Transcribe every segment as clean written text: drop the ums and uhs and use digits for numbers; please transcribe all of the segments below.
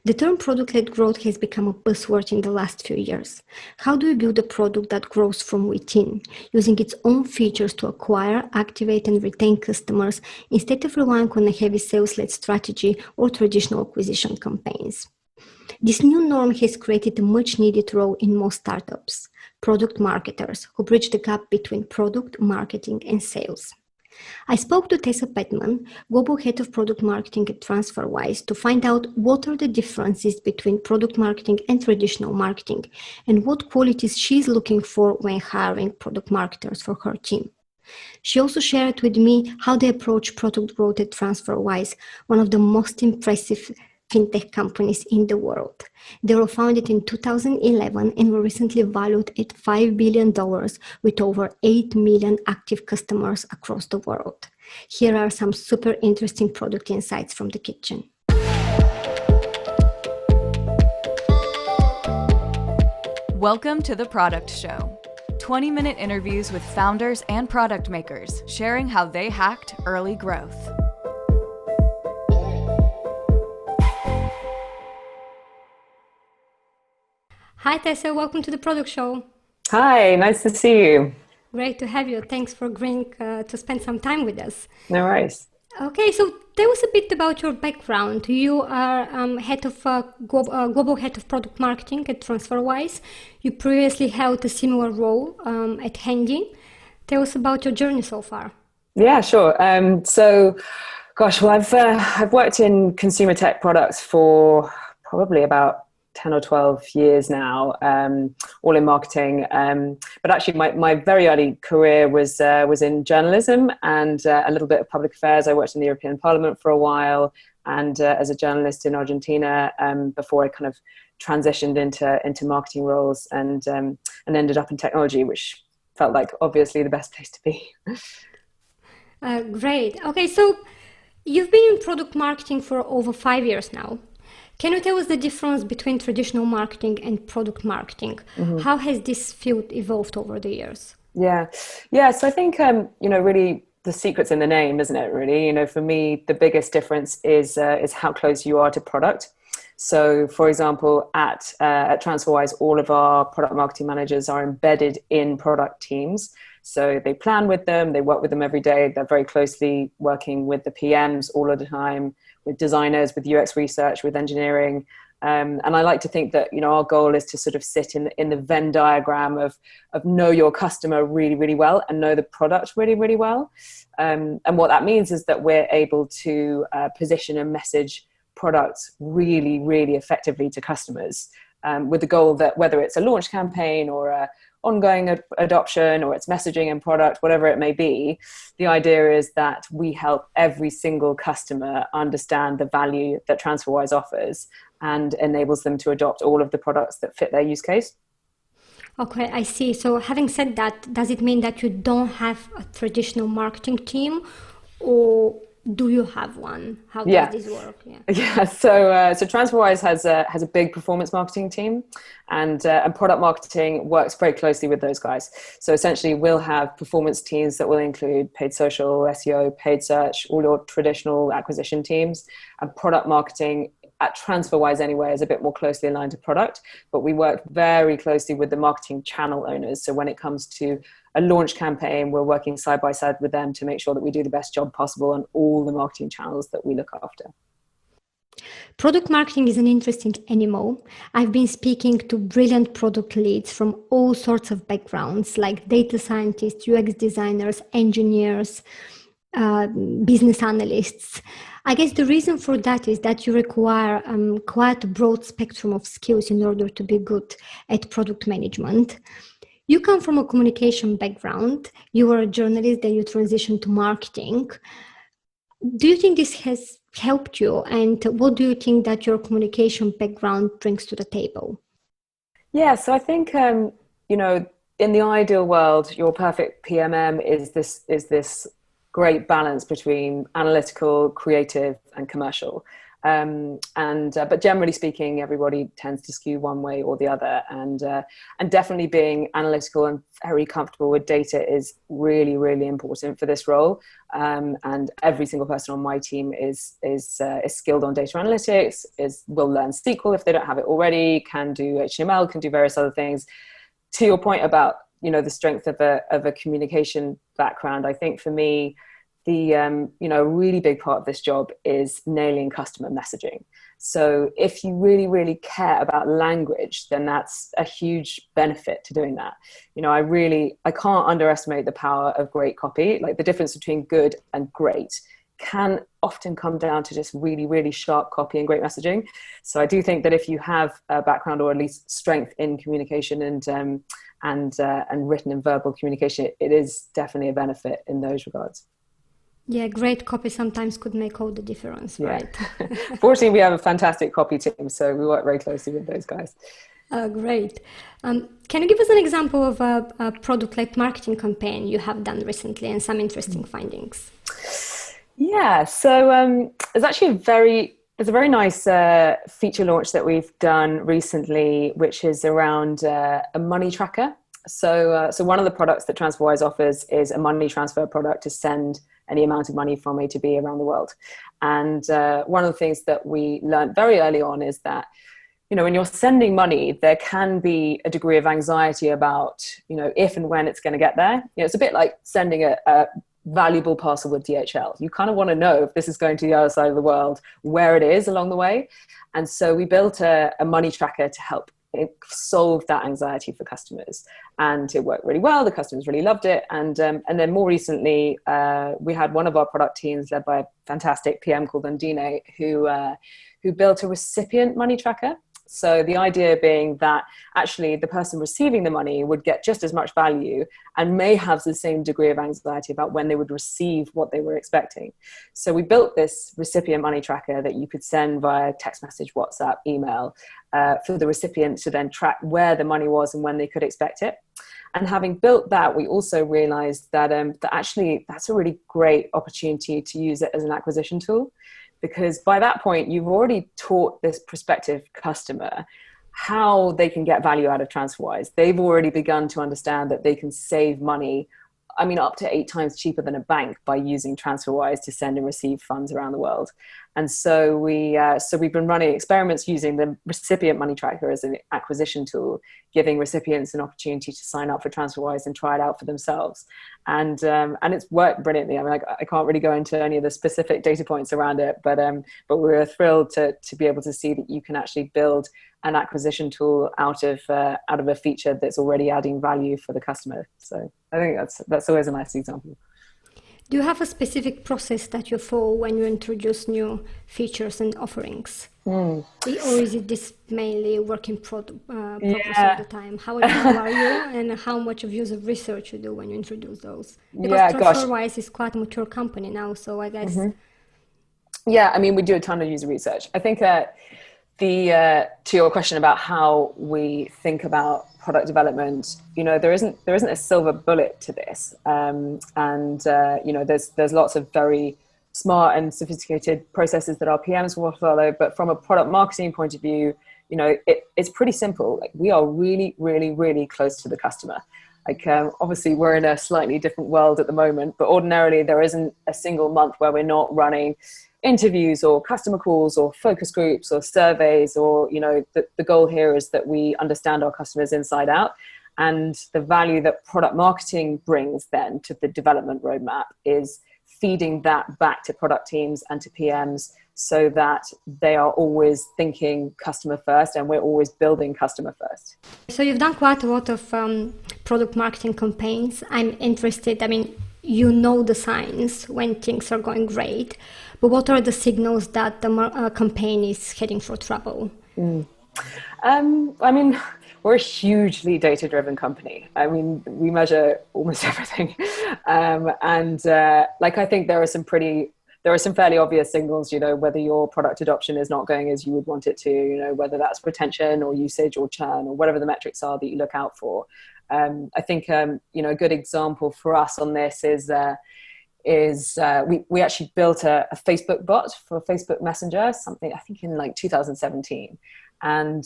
The term product-led growth has become a buzzword in the last few years. How do you build a product that grows from within, using its own features to acquire, activate, and retain customers instead of relying on a heavy sales-led strategy or traditional acquisition campaigns? This new norm has created a much-needed role in most startups, product marketers, who bridge the gap between product, marketing, and sales. I spoke to Tessa Pettman, Global Head of Product Marketing at TransferWise, to find out what are the differences between product marketing and traditional marketing, and what qualities she's looking for when hiring product marketers for her team. She also shared with me how they approach product growth at TransferWise, one of the most impressive fintech companies in the world. They were founded in 2011 and were recently valued at $5 billion with over 8 million active customers across the world. Here are some super interesting product insights from the kitchen. Welcome to The Product Show. 20-minute interviews with founders and product makers sharing how they hacked early growth. Hi Tessa, welcome to the Product Show. Hi, nice to see you. Great to have you. Thanks for agreeing to spend some time with us. No worries. Okay, so tell us a bit about your background. You are global head of product marketing at TransferWise. You previously held a similar role at Handy. Tell us about your journey so far. Yeah, sure. I've worked in consumer tech products for probably about 10 or 12 years now, all in marketing. But actually my very early career was in journalism and a little bit of public affairs. I worked in the European Parliament for a while and as a journalist in Argentina before I kind of transitioned into marketing roles and ended up in technology, which felt like obviously the best place to be. Great. Okay, so you've been in product marketing for over 5 years now. Can you tell us the difference between traditional marketing and product marketing? Mm-hmm. How has this field evolved over the years? Yeah. So I think, really the secret's in the name, isn't it? Really, for me, the biggest difference is how close you are to product. So, for example, at TransferWise, all of our product marketing managers are embedded in product teams. So they plan with them, they work with them every day. They're very closely working with the PMs all of the time, with designers, with UX research, with engineering. And I like to think that, our goal is to sort of sit in the Venn diagram of know your customer really, really well and know the product really, really well. And what that means is that we're able to position and message products really, really effectively to customers with the goal that whether it's a launch campaign or a ongoing adoption or it's messaging and product, whatever it may be, the idea is that we help every single customer understand the value that TransferWise offers and enables them to adopt all of the products that fit their use case. Okay, I see. So having said that, does it mean that you don't have a traditional marketing team, or do you have one? How does this work? Yeah. So TransferWise has a big performance marketing team, and product marketing works very closely with those guys. So essentially, we'll have performance teams that will include paid social, SEO, paid search, all your traditional acquisition teams, and product marketing at TransferWise anyway is a bit more closely aligned to product, but we work very closely with the marketing channel owners. So when it comes to a launch campaign, we're working side by side with them to make sure that we do the best job possible on all the marketing channels that we look after. Product marketing is an interesting animal. I've been speaking to brilliant product leads from all sorts of backgrounds, like data scientists, UX designers, engineers, business analysts. I guess the reason for that is that you require quite a broad spectrum of skills in order to be good at product management. You come from a communication background. You were a journalist, then you transitioned to marketing. Do you think this has helped you? And what do you think that your communication background brings to the table? Yeah, so I think, in the ideal world, your perfect PMM is this great balance between analytical, creative, and commercial. But generally speaking, everybody tends to skew one way or the other, and definitely being analytical and very comfortable with data is really, really important for this role. And every single person on my team is skilled on data analytics, will learn SQL if they don't have it already, can do HTML, can do various other things. To your point about, the strength of a communication background, I think for me, a really big part of this job is nailing customer messaging. So if you really, really care about language, then that's a huge benefit to doing that. I can't underestimate the power of great copy. Like, the difference between good and great can often come down to just really, really sharp copy and great messaging. So I do think that if you have a background, or at least strength in communication and written and verbal communication, it is definitely a benefit in those regards. Yeah, great copy sometimes could make all the difference, right? Fortunately, we have a fantastic copy team, so we work very closely with those guys. Great. Can you give us an example of a product-led marketing campaign you have done recently and some interesting findings? Yeah, so there's actually a very nice feature launch that we've done recently, which is around a money tracker. So one of the products that TransferWise offers is a money transfer product to send any amount of money from A to B around the world. And one of the things that we learned very early on is that, when you're sending money, there can be a degree of anxiety about, if and when it's going to get there. It's a bit like sending a valuable parcel with DHL. You kind of want to know if this is going to the other side of the world, where it is along the way. And so we built a money tracker to help solve that anxiety for customers, and it worked really well. The customers really loved it, and then more recently we had one of our product teams led by a fantastic PM called Undine who built a recipient money tracker. So the idea being that actually the person receiving the money would get just as much value and may have the same degree of anxiety about when they would receive what they were expecting. So we built this recipient money tracker that you could send via text message, WhatsApp, email, for the recipient to then track where the money was and when they could expect it. And having built that, we also realized that actually that's a really great opportunity to use it as an acquisition tool. Because by that point, you've already taught this prospective customer how they can get value out of TransferWise. They've already begun to understand that they can save money, up to 8 times cheaper than a bank by using TransferWise to send and receive funds around the world. And so we've been running experiments using the recipient money tracker as an acquisition tool, giving recipients an opportunity to sign up for TransferWise and try it out for themselves. And it's worked brilliantly. I can't really go into any of the specific data points around it, but we're thrilled to be able to see that you can actually build an acquisition tool out of a feature that's already adding value for the customer. So I think that's always a nice example. Do you have a specific process that you follow when you introduce new features and offerings? Or is it this mainly work in progress all the time? How are you, and how much of user research you do when you introduce those? Because TransferWise is quite a mature company now, so I guess... Yeah, we do a ton of user research. I think to your question about how we think about product development, there isn't a silver bullet to this, there's lots of very smart and sophisticated processes that our PMs will follow. But from a product marketing point of view, it's pretty simple. Like, we are really, really, really close to the customer. Obviously we're in a slightly different world at the moment, but ordinarily there isn't a single month where we're not running interviews or customer calls or focus groups or surveys, or the goal here is that we understand our customers inside out, and the value that product marketing brings then to the development roadmap is feeding that back to product teams and to PMs, so that they are always thinking customer first, and we're always building customer first. So you've done quite a lot of product marketing campaigns. I'm interested, the signs when things are going great, but what are the signals that the campaign is heading for trouble? We're a hugely data-driven company. We measure almost everything. I think there are some fairly obvious signals, whether your product adoption is not going as you would want it to, whether that's retention or usage or churn or whatever the metrics are that you look out for. I think, a good example for us on this is, is we actually built a Facebook bot for Facebook Messenger, something I think in like 2017, and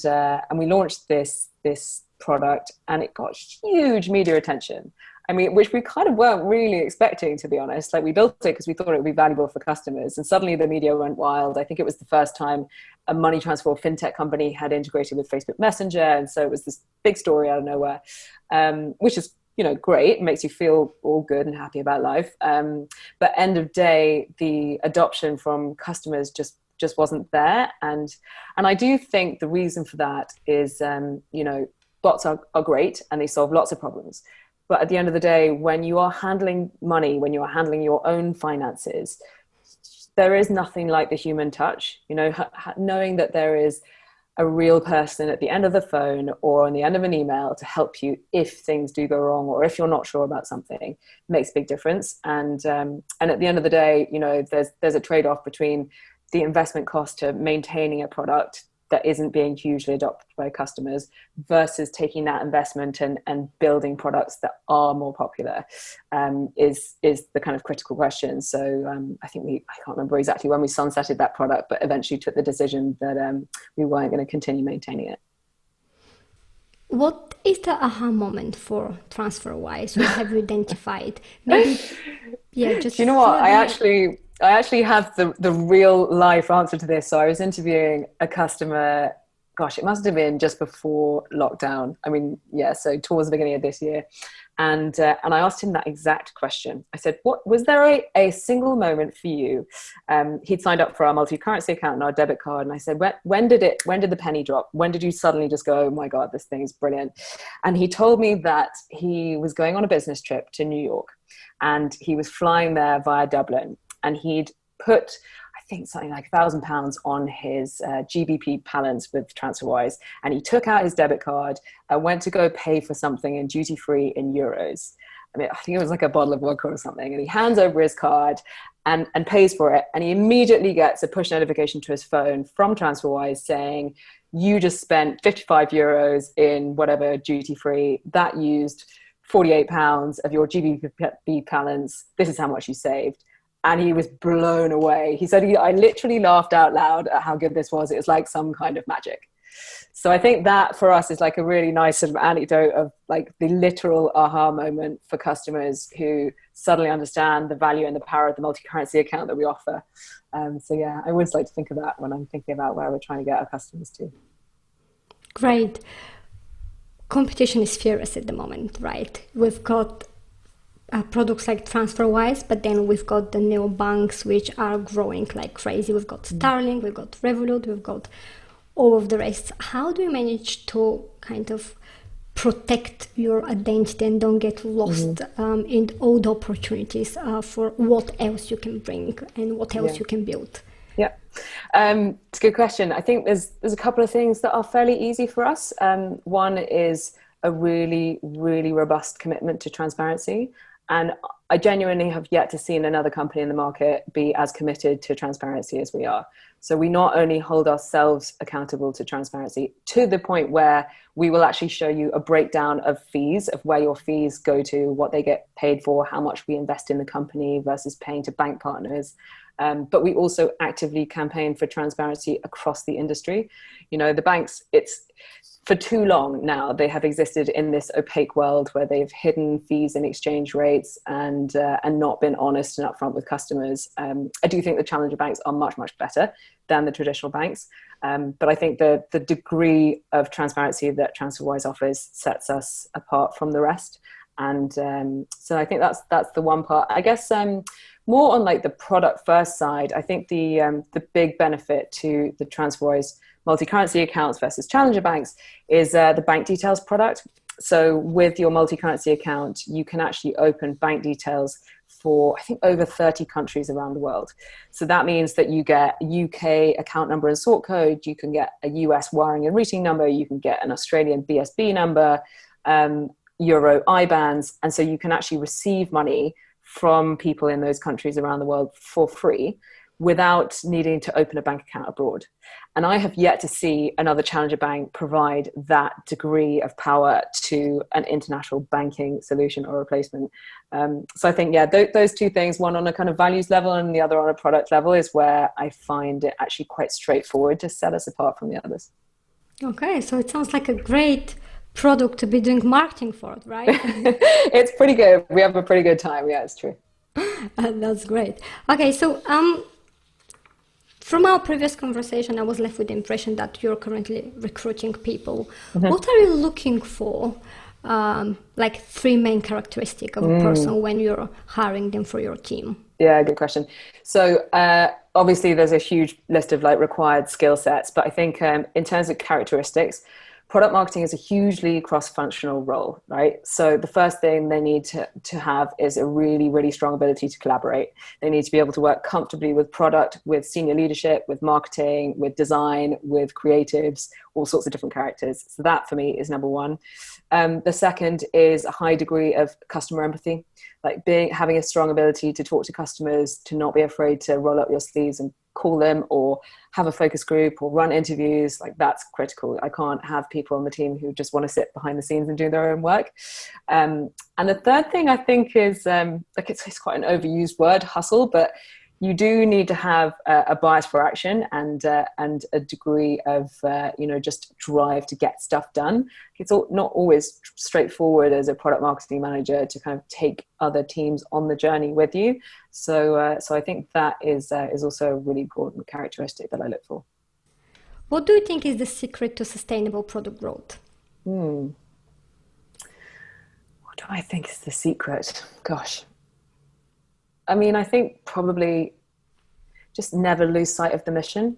we launched this product, and it got huge media attention. I mean, which we kind of weren't really expecting, to be honest. Like, we built it because we thought it would be valuable for customers, and suddenly the media went wild. I think it was the first time a money transfer or fintech company had integrated with Facebook Messenger, and so it was this big story out of nowhere, which is, you know, great. It makes you feel all good and happy about life. But end of day, the adoption from customers just wasn't there, and I do think the reason for that is, you know, bots are great and they solve lots of problems. But at the end of the day, when you are handling money, when you are handling your own finances, there is nothing like the human touch. You know, knowing that there is a real person at the end of the phone or on the end of an email to help you if things do go wrong, or if you're not sure about something, makes a big difference. And at the end of the day, you know, there's a trade-off between the investment cost to maintaining a product that isn't being hugely adopted by customers versus taking that investment and building products that are more popular, is the kind of critical question. So I think I can't remember exactly when we sunsetted that product, but eventually took the decision that we weren't going to continue maintaining it. What is the aha moment for TransferWise? What have you identified? Maybe, yeah, just... Do you know what? I actually have the real life answer to this. So I was interviewing a customer, gosh, it must have been just before lockdown. I mean, yeah, so towards the beginning of this year. And I asked him that exact question. I said, "What was there a single moment for you?" He'd signed up for our multi-currency account and our debit card. And I said, when did the penny drop? When did you suddenly just go, "Oh my God, this thing's brilliant"? And he told me that he was going on a business trip to New York, and he was flying there via Dublin. And he'd put, I think, something like £1,000 on his GBP balance with TransferWise. And he took out his debit card and went to go pay for something in duty free in euros. I mean, I think it was like a bottle of vodka or something. And he hands over his card and pays for it. And he immediately gets a push notification to his phone from TransferWise saying, "You just spent 55 euros in whatever duty free. That used £48 of your GBP balance. This is how much you saved." And he was blown away. He said, I literally laughed out loud at how good this was. It was like some kind of magic. So I think that for us is like a really nice sort of anecdote of like the literal aha moment for customers who suddenly understand the value and the power of the multi-currency account that we offer. So yeah, I always like to think of that when I'm thinking about where we're trying to get our customers to. Great. Competition is fierce at the moment, right? We've got products like TransferWise, but then we've got the neobanks which are growing like crazy. We've got Starling, we've got Revolut, we've got all of the rest. How do you manage to kind of protect your identity and don't get lost in all the opportunities for what else you can bring and what else you can build? Yeah, it's a good question. I think there's a couple of things that are fairly easy for us. One is a really, really robust commitment to transparency. And I genuinely have yet to see another company in the market be as committed to transparency as we are. So we not only hold ourselves accountable to transparency to the point where we will actually show you a breakdown of fees, of where your fees go to, what they get paid for, how much we invest in the company versus paying to bank partners. But we also actively campaign for transparency across the industry. You know, the banks, for too long now, they have existed in this opaque world where they've hidden fees and exchange rates and not been honest and upfront with customers. I do think the challenger banks are much, much better than the traditional banks. But I think the degree of transparency that TransferWise offers sets us apart from the rest. And so I think that's the one part. I guess more on like the product first side, I think the big benefit to the TransferWise multi-currency accounts versus challenger banks is the bank details product. So with your multi-currency account, you can actually open bank details for, I think, over 30 countries around the world. So that means that you get a UK account number and sort code, you can get a US wiring and routing number, you can get an Australian BSB number, Euro IBANs, and so you can actually receive money from people in those countries around the world for free, without needing to open a bank account abroad. And I have yet to see another challenger bank provide that degree of power to an international banking solution or replacement. So I think, those two things, one on a kind of values level and the other on a product level, is where I find it actually quite straightforward to set us apart from the others. Okay, so it sounds like a great product to be doing marketing for, right? It's pretty good. We have a pretty good time. Yeah, it's true. That's great. Okay, so from our previous conversation, I was left with the impression that you're currently recruiting people. Mm-hmm. What are you looking for? Like 3 main characteristics of a person when you're hiring them for your team? Yeah, good question. So obviously there's a huge list of like required skill sets, but I think in terms of characteristics, product marketing is a hugely cross-functional role, right? So the first thing they need to have is a really, really strong ability to collaborate. They need to be able to work comfortably with product, with senior leadership, with marketing, with design, with creatives, all sorts of different characters. So that for me is number one. The second is a high degree of customer empathy, like having a strong ability to talk to customers, to not be afraid to roll up your sleeves and call them or have a focus group or run interviews. Like that's critical. I can't have people on the team who just want to sit behind the scenes and do their own work. And the third thing I think is like it's quite an overused word, hustle, but you do need to have a bias for action and a degree of just drive to get stuff done. It's not always straightforward as a product marketing manager to kind of take other teams on the journey with you. So I think that is also a really important characteristic that I look for. What do you think is the secret to sustainable product growth? What do I think is the secret? Gosh. I mean, I think probably just never lose sight of the mission.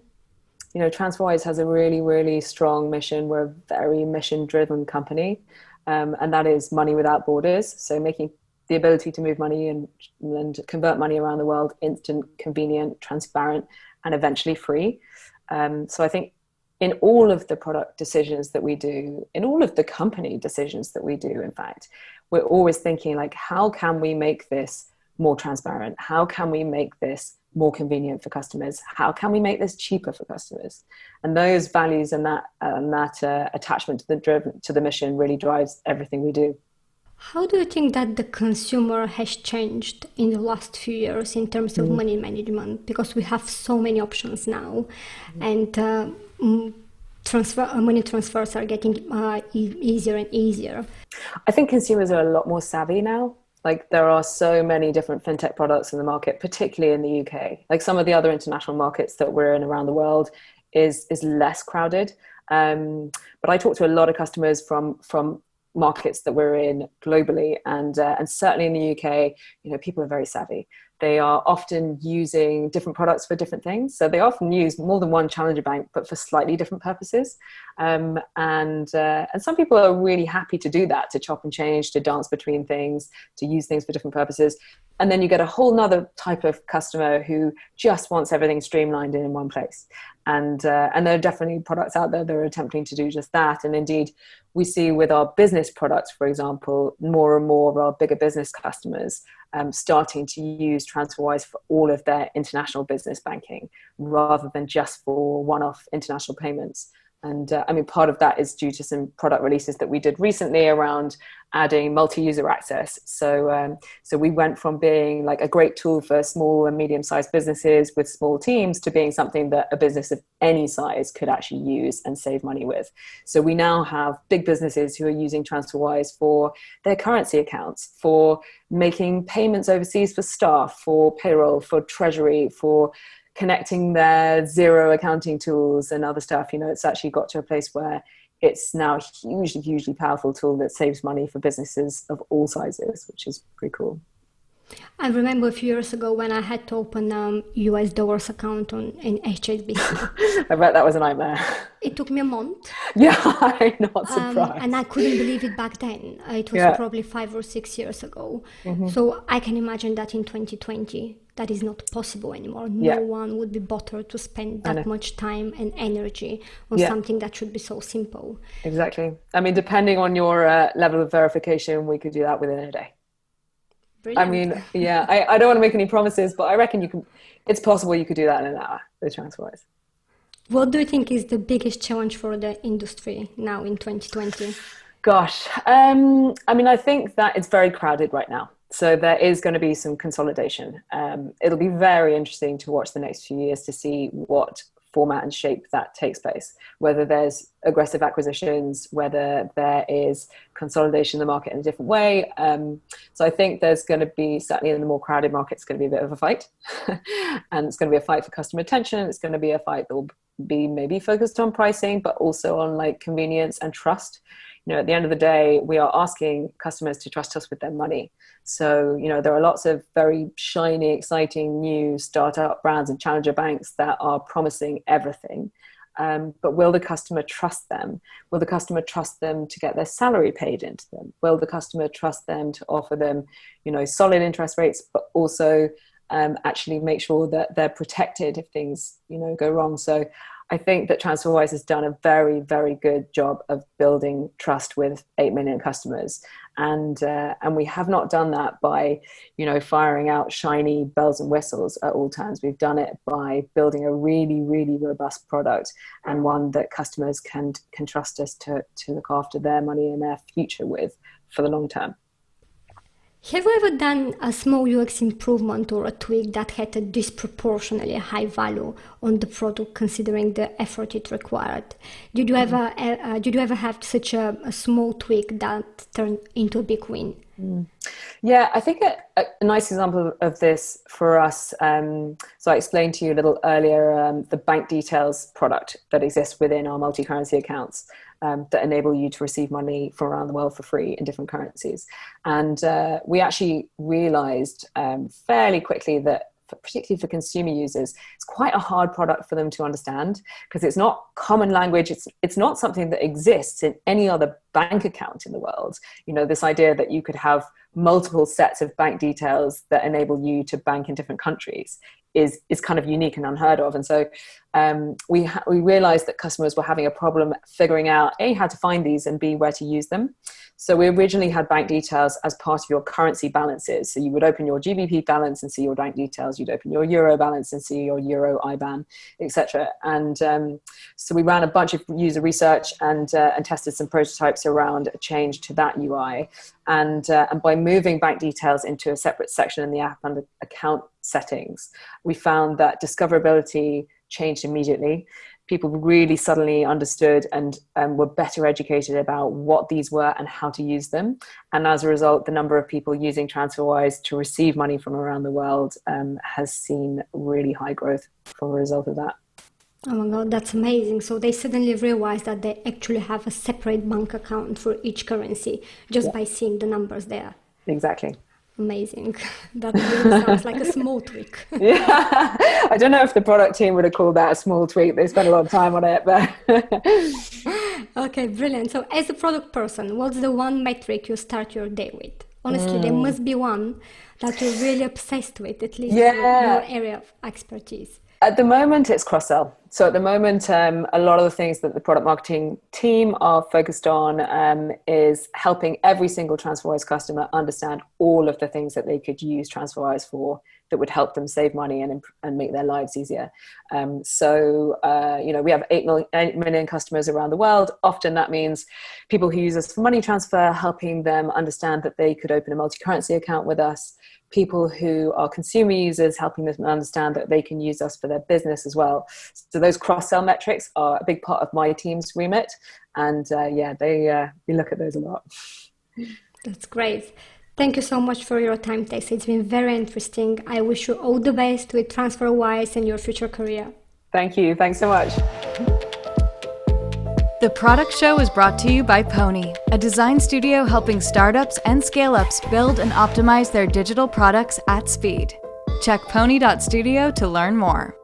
You know, TransferWise has a really, really strong mission. We're a very mission-driven company, and that is money without borders. So making the ability to move money and convert money around the world instant, convenient, transparent, and eventually free. So I think in all of the product decisions that we do, in all of the company decisions that we do, in fact, we're always thinking like, how can we make this more transparent? How can we make this more convenient for customers? How can we make this cheaper for customers? And those values and that attachment to the mission really drives everything we do. How do you think that the consumer has changed in the last few years in terms of money management? Because we have so many options now, and money transfers are getting easier and easier. I think consumers are a lot more savvy now. Like there are so many different fintech products in the market, particularly in the UK. Like some of the other international markets that we're in around the world is less crowded. But I talk to a lot of customers from markets that we're in globally, and certainly in the UK, you know, people are very savvy. They are often using different products for different things. So they often use more than one challenger bank, but for slightly different purposes. And some people are really happy to do that, to chop and change, to dance between things, to use things for different purposes. And then you get a whole nother type of customer who just wants everything streamlined in one place. And there are definitely products out there that are attempting to do just that. And indeed, we see with our business products, for example, more and more of our bigger business customers starting to use TransferWise for all of their international business banking rather than just for one-off international payments. And I mean, part of that is due to some product releases that we did recently around adding multi-user access. So we went from being like a great tool for small and medium-sized businesses with small teams to being something that a business of any size could actually use and save money with. So we now have big businesses who are using TransferWise for their currency accounts, for making payments overseas for staff, for payroll, for treasury, for connecting their zero accounting tools and other stuff. You know, it's actually got to a place where it's now a hugely, hugely powerful tool that saves money for businesses of all sizes, which is pretty cool. I remember a few years ago when I had to open a US dollars account in HSBC. I bet that was a nightmare. It took me a month. Yeah, I'm not surprised. And I couldn't believe it back then. It was probably 5 or 6 years ago. Mm-hmm. So I can imagine that in 2020, that is not possible anymore. No one would be bothered to spend that much time and energy on something that should be so simple. Exactly. I mean, depending on your level of verification, we could do that within a day. Brilliant. I mean, yeah, I don't want to make any promises, but I reckon it's possible you could do that in an hour with TransferWise. What do you think is the biggest challenge for the industry now in 2020? Gosh, I mean, I think that it's very crowded right now. So there is going to be some consolidation. It'll be very interesting to watch the next few years to see what format and shape that takes place, whether there's aggressive acquisitions, whether there is consolidation in the market in a different way. So I think there's going to be, certainly in the more crowded market, it's going to be a bit of a fight. And it's going to be a fight for customer attention. It's going to be a fight that will be maybe focused on pricing, but also on like convenience and trust. At the end of the day, we are asking customers to trust us with their money. So, there are lots of very shiny, exciting new startup brands and challenger banks that are promising everything. But will the customer trust them? Will the customer trust them to get their salary paid into them? Will the customer trust them to offer them, solid interest rates, but also actually make sure that they're protected if things, go wrong? So I think that TransferWise has done a very, very good job of building trust with 8 million customers. And we have not done that by, firing out shiny bells and whistles at all times. We've done it by building a really, really robust product, and one that customers can trust us to look after their money and their future with for the long term. Have you ever done a small UX improvement or a tweak that had a disproportionately high value on the product, considering the effort it required? Did you ever have such a small tweak that turned into a big win? Yeah, I think a nice example of this for us, so I explained to you a little earlier, the bank details product that exists within our multi-currency accounts that enable you to receive money from around the world for free in different currencies. And we actually realized fairly quickly that, particularly for consumer users, it's quite a hard product for them to understand, because it's not common language. It's not something that exists in any other bank account in the world. This idea that you could have multiple sets of bank details that enable you to bank in different countries is kind of unique and unheard of. And so we realized that customers were having a problem figuring out, A, how to find these, and B, where to use them. So we originally had bank details as part of your currency balances. So you would open your GBP balance and see your bank details. You'd open your Euro balance and see your Euro IBAN, etc. And so we ran a bunch of user research and tested some prototypes around a change to that UI. And by moving bank details into a separate section in the app under account settings, we found that discoverability changed immediately. People really suddenly understood and were better educated about what these were and how to use them. And as a result, the number of people using TransferWise to receive money from around the world has seen really high growth from a result of that. Oh my God, that's amazing. So they suddenly realized that they actually have a separate bank account for each currency just by seeing the numbers there. Exactly. Amazing. That really sounds like a small tweak. Yeah, I don't know if the product team would have called that a small tweak. They spent a lot of time on it, but Okay, brilliant. So as a product person, what's the one metric you start your day with? Honestly, there must be one that you're really obsessed with, at least in your area of expertise. At the moment, it's cross-sell. So at the moment, a lot of the things that the product marketing team are focused on is helping every single TransferWise customer understand all of the things that they could use TransferWise for that would help them save money and make their lives easier. We have 8 million customers around the world. Often that means people who use us for money transfer, helping them understand that they could open a multi-currency account with us. People who are consumer users, helping them understand that they can use us for their business as well. So those cross-sell metrics are a big part of my team's remit. And we look at those a lot. That's great. Thank you so much for your time, Tessa. It's been very interesting. I wish you all the best with TransferWise and your future career. Thank you. Thanks so much. The Product Show is brought to you by Pony, a design studio helping startups and scale-ups build and optimize their digital products at speed. Check pony.studio to learn more.